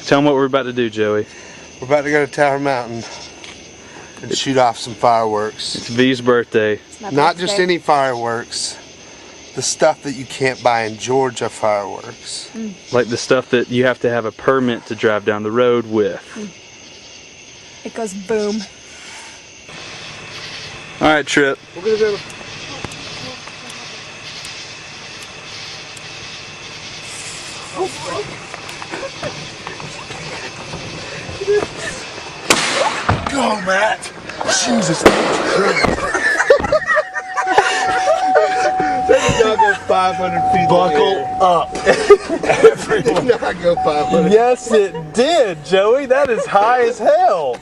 Tell them what we're about to do, Joey. We're about to go to Tower Mountain and shoot off some fireworks. It's V's birthday. Not just any fireworks. The stuff that you can't buy in Georgia fireworks. Like the stuff that you have to have a permit to drive down the road with. It goes boom. Alright, Trip. We're gonna go. Go, Matt! Jesus Christ! That did not go 500 feet. Buckle up. It did not go 500. Yes, it did, Joey. That is high as hell.